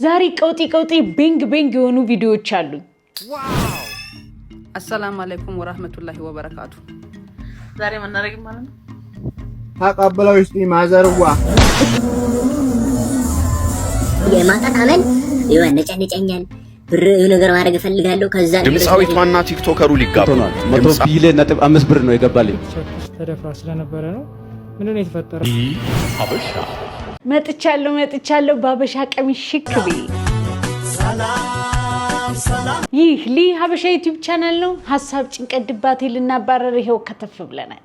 ዛሬ ቀውጢ ቤንግ የሆኑ ቪዲዮዎች አሉ። ዋው አሰላሙ አለይኩም ወራህመቱላሂ ወበረካቱ። ዛሬ መናረግ ማለት ነው ተቀበለው እስቲ ማዘርዋ የማጣት አመል ይወነጨነጨኛል። ብር ነገር ማድረግ ፈልጋለሁ። ከዛ ድምጻዊቷና ቲክቶከሩ ሊጋቡ ነው። 100 ቢሊዮን ነጥብ 5 ብር ነው የገባልኝ። ተደፍራ ስለነበረ ነው። ምንድነው የተፈጠረው? ሀበሻ መጥቻለሁ ባበሻ ቀሚስ ሽክ ብዬ። ይህ ሀበሻ ዩቲዩብ ቻናል ነው። ሐሳብ ጭንቀት ድባቴ ልናባረር ይሄው ከተፍ ብለናል።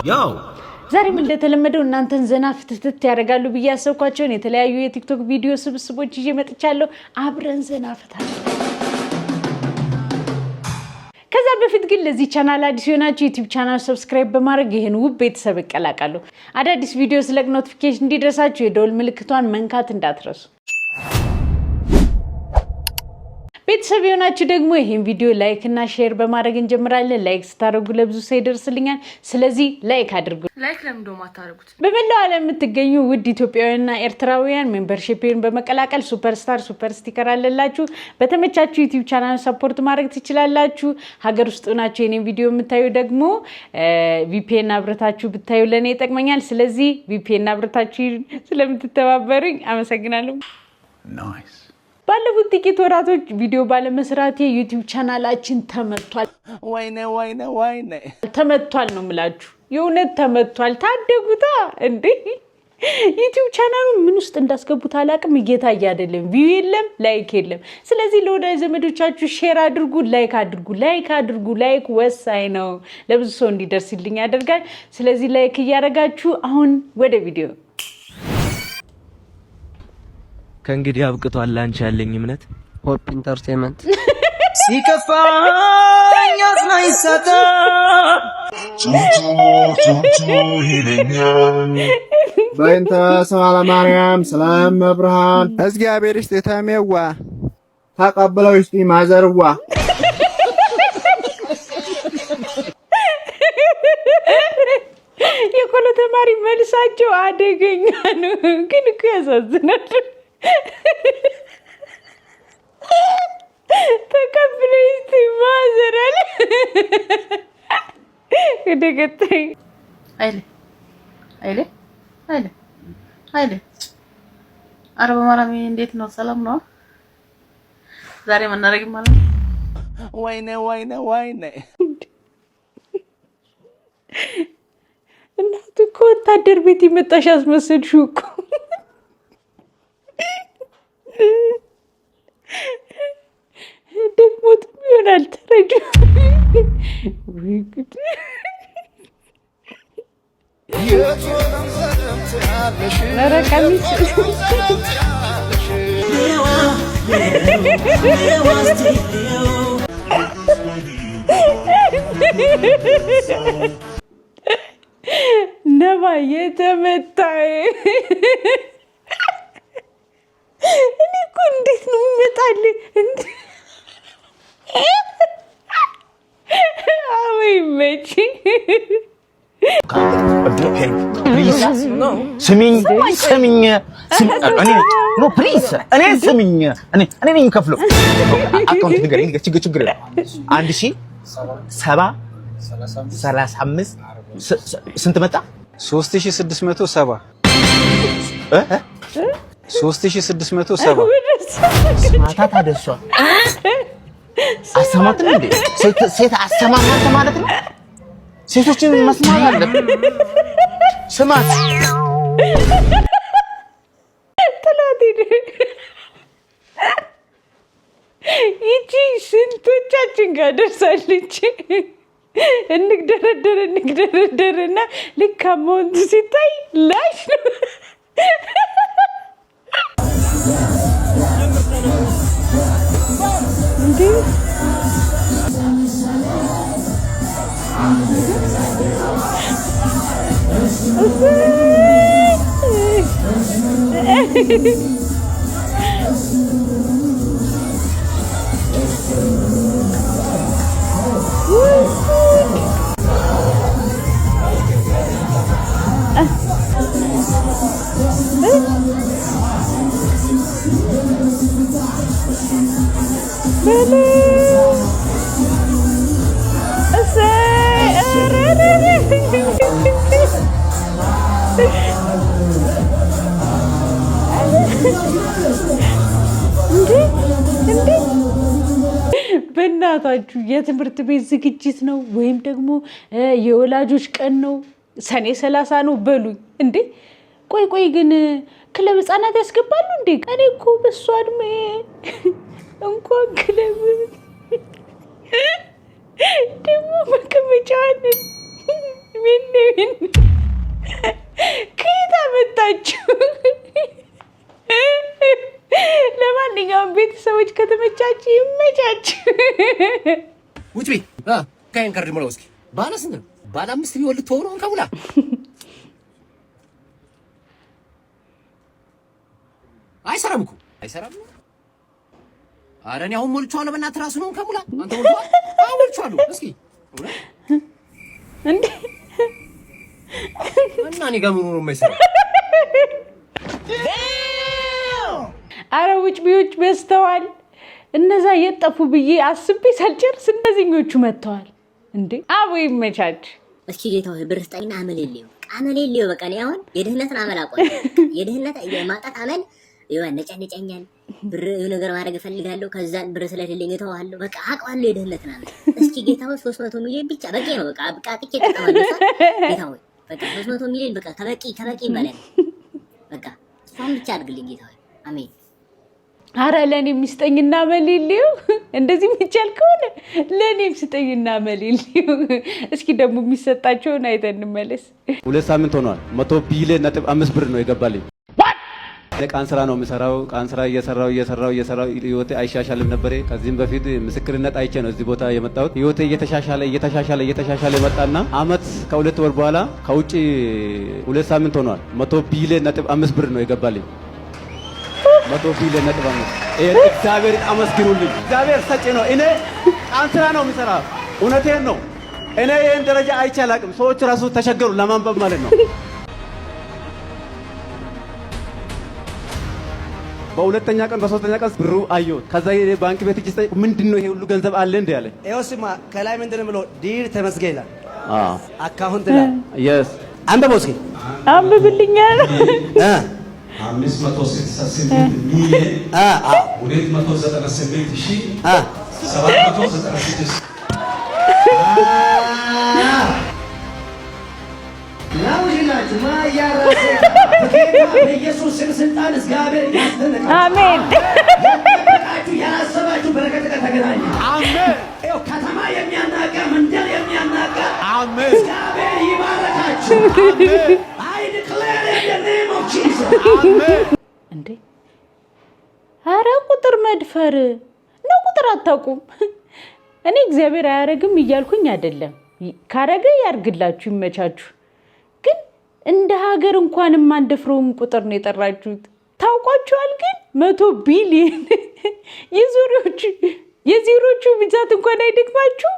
ያው ዛሬም እንደተለመደው እናንተን ዘና ፍትፍት ያደርጋሉ ብዬ አሰብኳቸውን የተለያዩ የቲክቶክ ቪዲዮ ስብስቦች ይዤ መጥቻለሁ። አብረን ዘና ፈታ። ከዛ በፊት ግን ለዚህ ቻናል አዲስ ሆናችሁ ዩቲዩብ ቻናል ሰብስክራይብ በማድረግ ይሄን ውብ ቤተሰብ ይቀላቀሉ። አዳዲስ ቪዲዮ ስለቅ ኖቲፊኬሽን እንዲደርሳችሁ የደወል ምልክቷን መንካት እንዳትረሱ። ቤተሰብ የሆናችሁ ደግሞ ይሄን ቪዲዮ ላይክ እና ሼር በማድረግ እንጀምራለን። ላይክ ስታደርጉ ለብዙ ሰው ይደርስልኛል። ስለዚህ ላይክ አድርጉ። ላይክ ለምን ደሞ አታደርጉት? በመላው ዓለም የምትገኙ ውድ ኢትዮጵያውያንና ኤርትራውያን ሜምበርሺፕን በመቀላቀል ሱፐር ስቲከር አለላችሁ። በተመቻችሁ ዩቲዩብ ቻናል ሰፖርት ማድረግ ትችላላችሁ። ሀገር ውስጥ ሆናችሁ የኔን ቪዲዮ የምታዩ ደግሞ ቪፒኤን አብረታችሁ ብታዩ ለኔ ይጠቅመኛል። ስለዚህ ቪፒኤን አብረታችሁ ስለምትተባበሩኝ አመሰግናለሁ። ናይስ። ባለፉት ጥቂት ወራቶች ቪዲዮ ባለመስራቴ ዩቲዩብ ቻናላችን ተመቷል። ወይኔ ተመቷል ነው የምላችሁ። የእውነት ተመቷል። ታደጉታ እንዴ! ዩቲዩብ ቻናሉ ምን ውስጥ እንዳስገቡት አላቅም። እየታየ አይደለም፣ ቪው የለም፣ ላይክ የለም። ስለዚህ ለወዳጅ ዘመዶቻችሁ ሼር አድርጉ፣ ላይክ አድርጉ። ላይክ ወሳኝ ነው፣ ለብዙ ሰው እንዲደርስልኝ ያደርጋል። ስለዚህ ላይክ እያደረጋችሁ አሁን ወደ ቪዲዮ። ከእንግዲህ አብቅቷል አንቺ ያለኝ እምነት። ሆፕ ኢንተርቴይንመንት ሲከፋኝ አጽናኝ ሰጣ ቱቱ ይለኛል በእንተ ሰላም ማርያም ሰላም መብርሃን እግዚአብሔር ይስጥ ተሜዋ ተቀበለው እስቲ ማዘርዋ የቆሎ ተማሪ መልሳቸው አደገኛ ነው፣ ግን እኮ ያሳዝናል። ተቀብለው እስቲ ማዘራል እደገጠኝ አይለ አረብ ማራሚ እንዴት ነው? ሰላም ነው? ዛሬ መናረግ ማለት ነው ወይኔ እናቱ እኮ ወታደር ቤት የመጣሽ አስመሰልሽው እኮ። ደግሞት ይሆናል ተረጁ። ኧረ ቀሚስ ነባ የተመታ እኔ እኮ እንዴት ነው የሚመጣልህ? አወይ መቼ ስሚኝ እኔ ስሚኝ እኔ ነኝ ከፍሎ አካውንት ንገረኝ። ችግር 1035 ስንት መጣ? 3670 3670 ማታ ታደሷ አሰማትም እንዴ? ሴት አሰማማት ማለት ነው። ሴቶችን መስማት አለብን። ስማት ይቺ ስንቶቻችን ጋር ደርሳለች። እንግደረደርና ልክ አማውንቱ ሲታይ ላሽ ነው። በእናታችሁ የትምህርት ቤት ዝግጅት ነው ወይም ደግሞ የወላጆች ቀን ነው? ሰኔ 30 ነው በሉኝ እንዴ? ቆይ ግን ክለብ ህጻናት ያስገባሉ እንዴ? እኔ እኮ በሷ እድሜ እንኳን ክለብ ደግሞ መቀመጫዋን ምን ከየት አመጣችሁ? ለማንኛውም ቤተሰቦች ከተመቻችሁ ይመቻችሁ። ውጭ ካይን ካርድ ሙላ እስኪ ባለ ስንት ነው? ባለ 5 ቢወል ተወሩ እንከሙላ አይሰራም እኮ አይሰራም። ኧረ እኔ አሁን ሞልቼዋለሁ። በእናትህ ራሱ ነው እንከሙላ አንተ ሞልቼዋለሁ። አሁን ሞልቼዋለሁ። እስኪ እንዴ እና እኔ ጋር ምን ነው የማይሰራው? አረ ውጭ ቢዎች በስተዋል። እነዛ የጠፉ ብዬ አስቤ ሳልጨርስ እነዚህኞቹ መጥተዋል። እንዴ አቦ ይመቻች። እስኪ ጌታው ብር ስጠኝና አመሌሌው በቃ እኔ አሁን የድህነትን አመል አውቀዋለሁ። የድህነት የማጣት አመል ነጨነጨኛል። ብር ነገር ማድረግ እፈልጋለሁ። ከዛን ብር ስለሌለኝ እተዋለሁ። በቃ አውቀዋለሁ የድህነትን አመል። እስኪ ጌታው 300 ሚሊዮን ብቻ በቂ ነው። በቃ አብቃቅቼ ተቀበለሳ ጌታው በቃ 300 ሚሊዮን በቃ ከበቂ ማለት በቃ እሷን ብቻ አድርግልኝ ጌታው። አሜን። አረ ለኔም ስጠኝና መሌሌው እንደዚህ የሚቻል ከሆነ ለኔም ስጠኝና መሌሌው። እስኪ ደግሞ የሚሰጣቸውን አይተን እንመለስ። 2 ሳምንት ሆኗል። 100 ቢሊዮን ነጥብ 5 ብር ነው የገባልኝ። ለቃን ስራ ነው የምሰራው። ቃን ስራ እየሰራው ህይወቴ አይሻሻልም ነበር። ከዚህም በፊት ምስክርነት አይቼ ነው እዚህ ቦታ የመጣሁት። ህይወቴ እየተሻሻለ መጣና አመት ከ2 ወር በኋላ ከውጪ 2 ሳምንት ሆኗል። 100 ቢሊዮን ነጥብ 5 ብር ነው የገባልኝ። 100 ቢሊዮን ነጥብ 5 እግዚአብሔር አመስግኑልኝ። እግዚአብሔር ሰጪ ነው። እኔ ቃን ስራ ነው የምሰራው። እውነቴን ነው። እኔ ይሄን ደረጃ አይቼ አላውቅም። ሰዎች ራሱ ተቸገሩ ለማንበብ ማለት ነው። በሁለተኛ ቀን በሶስተኛ ቀን ብሩ አየሁት። ከዛ ባንክ ቤት እጅ ስጠይቅ ምንድነው ይሄ ሁሉ ገንዘብ አለ እንዴ አለ። ይኸው ስማ ከላይ ምንድነው ብሎ ዲር ተመስገን ይላል። አካውንት ላይ yes አንብበው እስኪ አንብብልኛል። 568 ሚሊዮን 298,796 ናውጅላችሁ ማያራሴ በኢየሱስ ስም ስልጣን እግዚአብሔር ያስደነቃል። አሜን። ያጠበቃችሁ ያላሰባችሁ በረከት ተገናኘ። አሜን። ይኸው ከተማ የሚያናጋ መንደር የሚያናጋ አሜን። እግዚአብሔር ይባረካችሁ። አሜን። I declare in the name of Jesus. አሜን። እንዴ ኧረ ቁጥር መድፈር ነው። ቁጥር አታውቁም። እኔ እግዚአብሔር አያረግም እያልኩኝ አይደለም። ካረገ ያርግላችሁ፣ ይመቻችሁ። ግን እንደ ሀገር እንኳን የማንደፍረውን ቁጥር ነው የጠራችሁት። ታውቋቸዋል። ግን 100 ቢሊዮን የዜሮቹ ብዛት እንኳን አይደግማችሁ።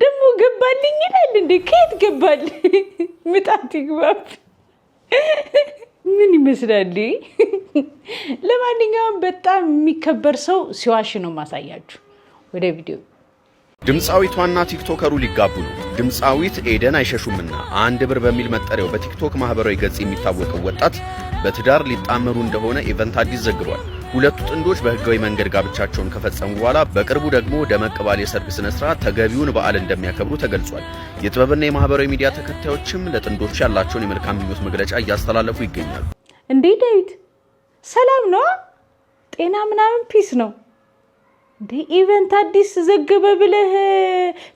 ደግሞ ገባልኝ ይላል እንዴ! ከየት ገባል? ምጣት ይግባብ። ምን ይመስላል? ለማንኛውም በጣም የሚከበር ሰው ሲዋሽ ነው ማሳያችሁ። ወደ ቪዲዮ። ድምፃዊቷና ቲክቶከሩ ሊጋቡ ነው። ድምፃዊት ኤደን አይሸሹምና 1 ብር በሚል መጠሪያው በቲክቶክ ማህበራዊ ገጽ የሚታወቀው ወጣት በትዳር ሊጣመሩ እንደሆነ ኢቨንት አዲስ ዘግቧል። ሁለቱ ጥንዶች በህጋዊ መንገድ ጋብቻቸውን ከፈጸሙ በኋላ በቅርቡ ደግሞ ደመቅ ባለ የሰርግ ስነ ስርዓት ተገቢውን በዓል እንደሚያከብሩ ተገልጿል። የጥበብና የማህበራዊ ሚዲያ ተከታዮችም ለጥንዶቹ ያላቸውን የመልካም ምኞት መግለጫ እያስተላለፉ ይገኛሉ። እንዴ ዳዊት ሰላም ነው? ጤና ምናምን ፒስ ነው እንዴ? ኢቨንት አዲስ ዘገበ ብለህ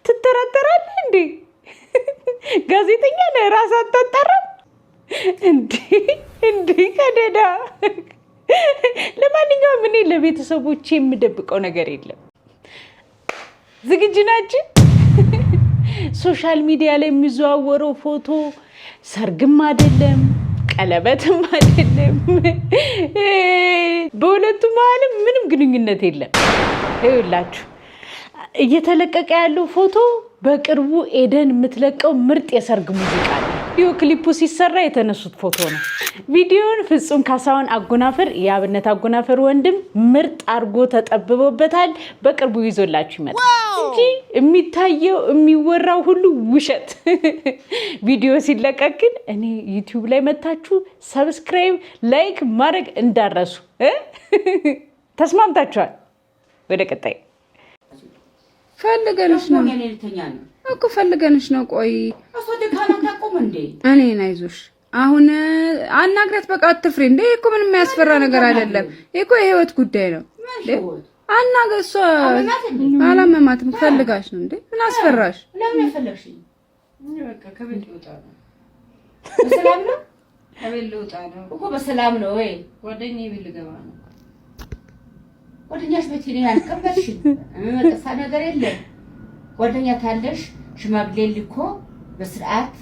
ትጠራጠራለህ እንዴ? ጋዜጠኛ ነህ፣ ራስህ አታጣራም እንዴ? ከደዳ። ለማንኛውም እኔ ለቤተሰቦቼ የምደብቀው ነገር የለም። ዝግጁ ናችሁ? ሶሻል ሚዲያ ላይ የሚዘዋወረው ፎቶ ሰርግም አይደለም ቀለበትም አይደለም። በሁለቱ መሀልም ምንም ግንኙነት የለም። ይኸውላችሁ እየተለቀቀ ያለው ፎቶ በቅርቡ ኤደን የምትለቀው ምርጥ የሰርግ ሙዚቃ ነው። ቪዲዮ ክሊፑ ሲሰራ የተነሱት ፎቶ ነው። ቪዲዮን ፍጹም ካሳሁን አጎናፍር የአብነት አጎናፍር ወንድም ምርጥ አርጎ ተጠብቦበታል። በቅርቡ ይዞላችሁ ይመጣል እንጂ የሚታየው የሚወራው ሁሉ ውሸት። ቪዲዮ ሲለቀቅ ግን እኔ ዩቲዩብ ላይ መታችሁ ሰብስክራይብ ላይክ ማድረግ እንዳረሱ ተስማምታችኋል። ወደ ቀጣይ ፈልገንሽ ነው እኮ ፈልገንሽ ነው። ቆይ እኔን አይዞሽ አሁን አናግረት በቃ አትፍሪ እንዴ እኮ ምንም የሚያስፈራ ነገር አይደለም እኮ የህይወት ጉዳይ ነው። አናገሷ አላመማትም ፈልጋሽ ነው እንዴ ምን አስፈራሽ? ለምን ፈለግሽ? በቃ ከቤት ልወጣ ነው። በሰላም ነው? ከቤት ልወጣ ነው እኮ በሰላም ነው ወይ? ጓደኛዬ ቤት ልገባ ነው። ጓደኛሽ ቤት ነው ያልከበድሽ? መጠፋ ነገር የለም። ጓደኛ ታለሽ ሽማግሌ ልኮ በስርዓት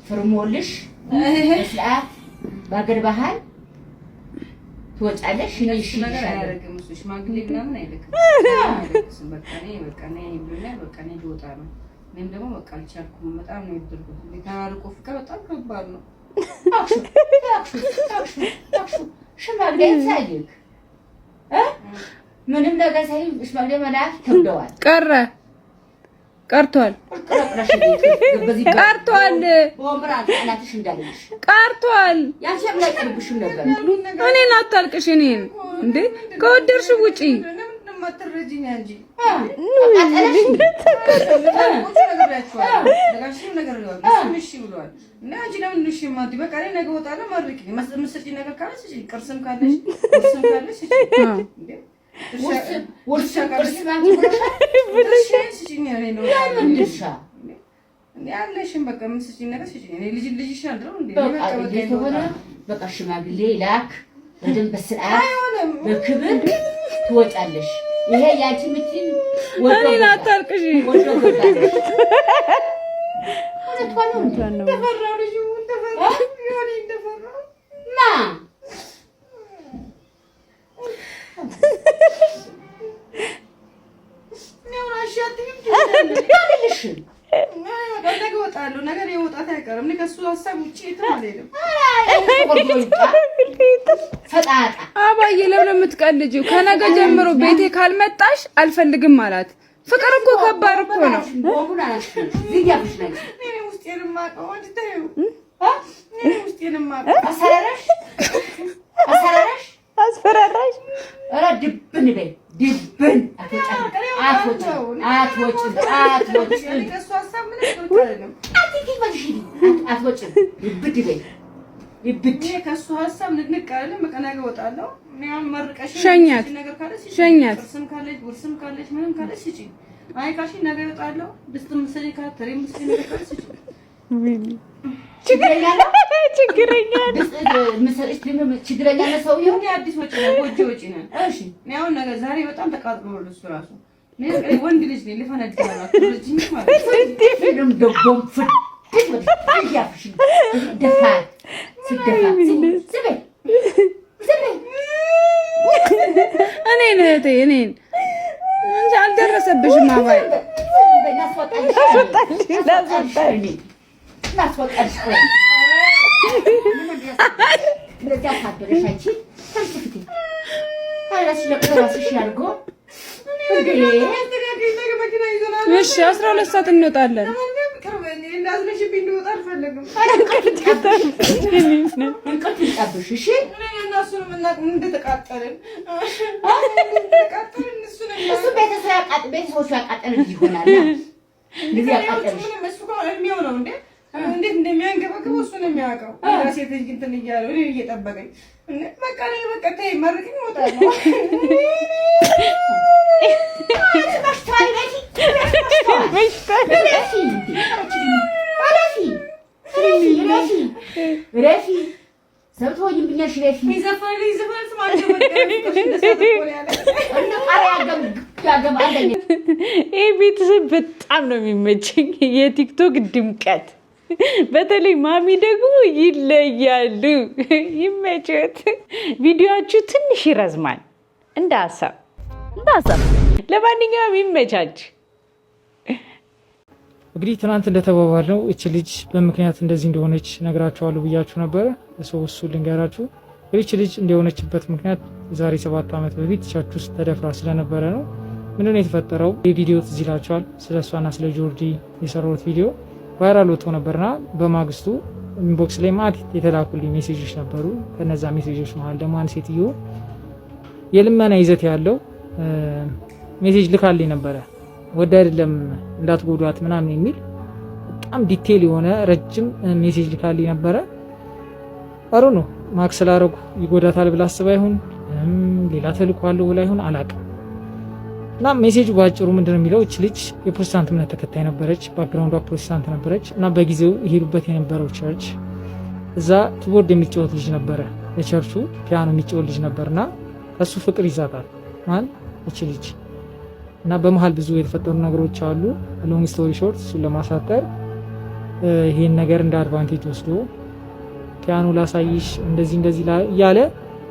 ፍርሞልሽ በስርዓት ባገር ባህል ትወጫለሽ። እሺ ነገር አያደርግም እሱ ሽማግሌ ምናምን አይልክም። በቃ ነኝ ብሎኛል። በቃ ነኝ ልወጣ ነው። እኔም ደግሞ በቃ አልቻልኩም። በጣም ነው የወደድኩት። ተራርቆ ፍቅር በጣም ከባድ ነው። አክሹ ሽማግሌ ሳይልክ ምንም ነገር ሳይል ሽማግሌ መላክ ተብደዋል። ቀርቷል። እኔን አታልቅሽ። እኔን እንዴ ከወደድሽ ውጪ ያለሽን በቃ ምን ስጪኝ ነገር ስጪኝ። እኔ ልጅሽ አይደለም እንዴ በቃ ሽማግሌ ላክ በደንብ በስርዓት በክብር ትወጫለሽ። ይሄ ያንቺ ምትል እኔን አታልቅሽ። ተፈራው ልጅ ተፈራው ይሆን ተፈራው ማ ነው አሻትም ትላለሽ። ነገ እወጣለሁ። ነገር የመውጣት አይቀርም። እኔ ከእሱ ሀሳብ ውጪ የትም አልሄድም። አባዬ ለምን የምትቀልጂው? ከነገ ጀምሮ ቤቴ ካልመጣሽ አልፈልግም አላት። ፍቅር እኮ ከባድ እኮ ነው። አስፈራራሽ ኧረ ድብን በይ ድብን አትወጪም። ከእሱ ሀሳብ ንቅንቅ አይደለም። በቃ ነገ እወጣለሁ። ሸኛት ውርስም ካለች ምንም ካለች ስጪኝ። አይ ካልሽኝ ነገ እወጣለሁ። ድስትም ስጪኝ ካተሪም ስጪኝ ነገር ካለች ስጪኝ። ችግረኛ ነው ሰውዬው። አዲስ ወጪ ነው ጎጆ ወጪ ነው። እሺ እኔ አሁን ነገር ዛሬ በጣም ተቃጥሎ ነው እሱ ራሱ ወንድ ልጅ ነው ሊፈነዳ ነው ልጅ ማለት ነው። ደቦም ፍድ ያፍሽ ደፋ እኔን እንጂ አልደረሰብሽም። አባይ ናስወጣልሽ እንደዚያ ታደረሻቺ ተንስፍቲ አላሽ ያርጎ እሺ 12 ሰዓት እንወጣለን። እንዴት እንደሚያንገበግበው እሱ ነው የሚያውቀው። ሴት ልጅ እንትን እያለው እኔ እየጠበቀኝ በቃ ተይ መርቅኝ እወጣለሁ። ይህ ቤተሰብ በጣም ነው የሚመቸኝ። የቲክቶክ ድምቀት በተለይ ማሚ ደግሞ ይለያሉ። ይመቸት። ቪዲዮአችሁ ትንሽ ይረዝማል እንደ ሀሳብ። ለማንኛውም ይመቻች። እንግዲህ ትናንት እንደተባባልነው እቺ ልጅ በምክንያት እንደዚህ እንደሆነች ነግራችኋለሁ ብያችሁ ነበር። እሱ ልንገራችሁ። እቺ ልጅ እንደሆነችበት ምክንያት ዛሬ 7 ዓመት በፊት ቸርች ውስጥ ተደፍራ ስለነበረ ነው። ምንድነው የተፈጠረው? የቪዲዮ ትዝ ይላችኋል። ስለሷና ስለ ጆርጂ የሰራሁት ቪዲዮ ቫይራል ወጥቶ ነበርና በማግስቱ ኢንቦክስ ላይ ማት የተላኩልኝ ሜሴጆች ነበሩ። ከነዛ ሜሴጆች መሃል ደግሞ አንድ ሴትዮ የልመና ይዘት ያለው ሜሴጅ ልካልኝ ነበረ። ወደ አይደለም እንዳትጎዷት ምናምን የሚል በጣም ዲቴል የሆነ ረጅም ሜሴጅ ልካልኝ ነበረ። አሮ ነው ማክስ ላረጉ ይጎዳታል ብላ አስባ ይሁን ሌላ ተልኮ አለው ብላ ይሁን አላውቅም። እና ሜሴጁ ባጭሩ ምንድነው የሚለው እቺ ልጅ የፕሮቴስታንት እምነት ተከታይ ነበረች። ባክግራውንዷ ፕሮቴስታንት ነበረች እና በጊዜው ይሄዱበት የነበረው ቸርች እዛ ኪቦርድ የሚጫወት ልጅ ነበረ። ለቸርቹ ፒያኖ የሚጫወት ልጅ ነበርና እሱ ፍቅር ይዛታል ማን እቺ ልጅ እና በመሃል ብዙ የተፈጠሩ ነገሮች አሉ። ሎንግ ስቶሪ ሾርት እሱን ለማሳጠር ይሄን ነገር እንደ አድቫንቴጅ ወስዶ ፒያኖ ላሳይሽ እንደዚህ እያለ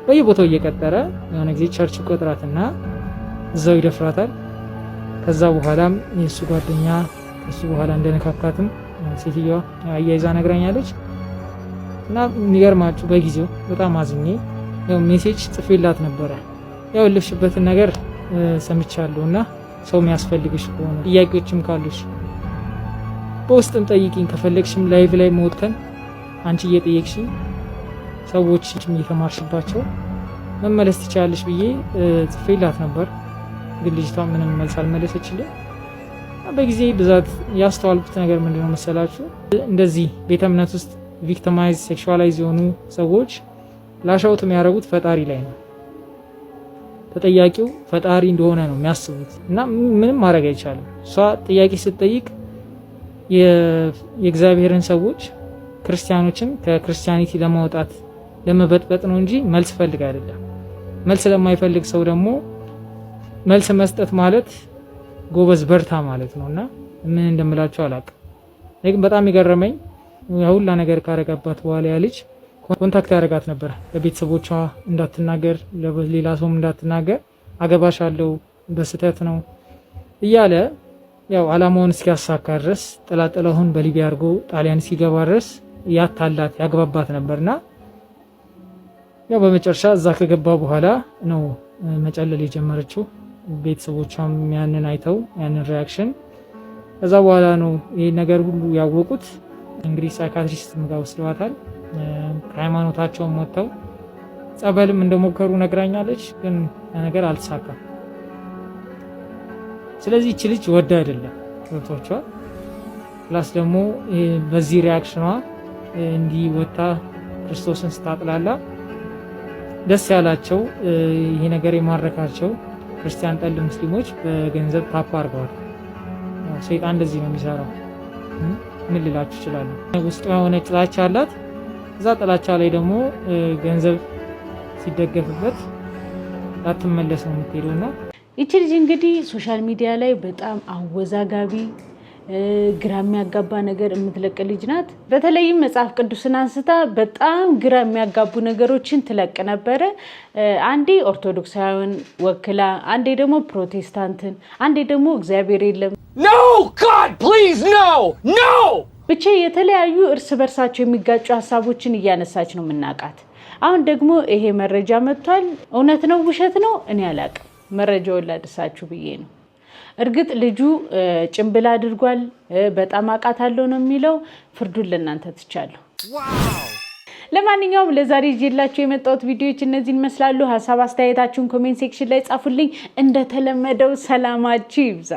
በየቦታው እየቀጠረ የሆነ ጊዜ ቸርቹ ቀጥራትና እዛው ይደፍራታል። ከዛ በኋላም የሱ ጓደኛ እሱ በኋላ እንደነካካትም ሴትዮዋ አያይዛ ነግራኛለች። እና የሚገርማችሁ በጊዜው በጣም አዝኜ ያው ሜሴጅ ጽፌላት ነበረ። ያው ልፍሽበትን ነገር ሰምቻለሁና ሰው የሚያስፈልግሽ ከሆነ ጥያቄዎችም ካሉሽ በውስጥም ጠይቂኝ፣ ከፈለግሽም ላይቭ ላይ መወጥተን አንቺ እየጠየቅሽኝ ሰዎችም እየተማርሽባቸው መመለስ ትችላለሽ ብዬ ጽፌላት ነበር። ግን ልጅቷ ምንም መልስ አልመለሰችልኝ። በጊዜ ብዛት ያስተዋልኩት ነገር ምንድነው መሰላችሁ? እንደዚህ ቤተ እምነት ውስጥ ቪክቲማይዝ ሴክሹዋላይዝ የሆኑ ሰዎች ላሻውት የሚያደርጉት ፈጣሪ ላይ ነው። ተጠያቂው ፈጣሪ እንደሆነ ነው የሚያስቡት እና ምንም ማድረግ አይቻልም። እሷ ጥያቄ ስትጠይቅ የእግዚአብሔርን ሰዎች ክርስቲያኖችን ከክርስቲያኒቲ ለማውጣት ለመበጥበጥ ነው እንጂ መልስ ፈልግ አይደለም። መልስ ለማይፈልግ ሰው ደግሞ መልስ መስጠት ማለት ጎበዝ በርታ ማለት ነውና ምን እንደምላችሁ አላውቅም። ግን በጣም የገረመኝ ሁላ ነገር ካረጋባት በኋላ ያ ልጅ ኮንታክት ያደርጋት ነበር። ለቤተሰቦቿ እንዳትናገር፣ ለሌላ ሰውም እንዳትናገር፣ አገባሻለሁ በስተት ነው እያለ ያው አላማውን እስኪያሳካ ድረስ ጥላጥላውን በሊቢያ አድርጎ ጣሊያን ሲገባ ድረስ ያታላት ያግባባት ነበርና ያው በመጨረሻ እዛ ከገባ በኋላ ነው መጨለል የጀመረችው። ቤተሰቦቿም ያንን አይተው ያንን ሪያክሽን ከዛ በኋላ ነው ይሄ ነገር ሁሉ ያወቁት። እንግዲህ ሳይካትሪስት ጋር ወስደዋታል። ከሃይማኖታቸውም ወጥተው ጸበልም እንደሞከሩ ነግራኛለች። ግን ነገር አልተሳካም። ስለዚህ እቺ ልጅ ወዳ አይደለም ገብቷቸዋል። ፕላስ ደግሞ በዚህ ሪያክሽኗ እንዲህ ወጣ ክርስቶስን ስታጥላላ ደስ ያላቸው ይሄ ነገር የማረካቸው ክርስቲያን ጠል ሙስሊሞች በገንዘብ ታፕ አድርገዋል። ሰይጣን እንደዚህ ነው የሚሰራው። ምን ልላችሁ ይችላል? ውስጥ የሆነ ጥላቻ አላት። እዛ ጥላቻ ላይ ደግሞ ገንዘብ ሲደገፍበት ላትመለስ ነው የምትሄደውና ይቺ ልጅ እንግዲህ ሶሻል ሚዲያ ላይ በጣም አወዛጋቢ ግራ የሚያጋባ ነገር የምትለቅ ልጅ ናት። በተለይም መጽሐፍ ቅዱስን አንስታ በጣም ግራ የሚያጋቡ ነገሮችን ትለቅ ነበረ። አንዴ ኦርቶዶክሳውያን ወክላ፣ አንዴ ደግሞ ፕሮቴስታንትን፣ አንዴ ደግሞ እግዚአብሔር የለም ብቻ የተለያዩ እርስ በርሳቸው የሚጋጩ ሀሳቦችን እያነሳች ነው የምናውቃት። አሁን ደግሞ ይሄ መረጃ መጥቷል። እውነት ነው ውሸት ነው እኔ አላውቅም። መረጃውን ላድርሳችሁ ብዬ ነው። እርግጥ ልጁ ጭንብል አድርጓል። በጣም አውቃታለሁ ነው የሚለው። ፍርዱን ለእናንተ ትቻለሁ። ለማንኛውም ለዛሬ ይዤላችሁ የመጣሁት ቪዲዮዎች እነዚህን ይመስላሉ። ሀሳብ አስተያየታችሁን ኮሜንት ሴክሽን ላይ ጻፉልኝ። እንደተለመደው ሰላማችሁ ይብዛ።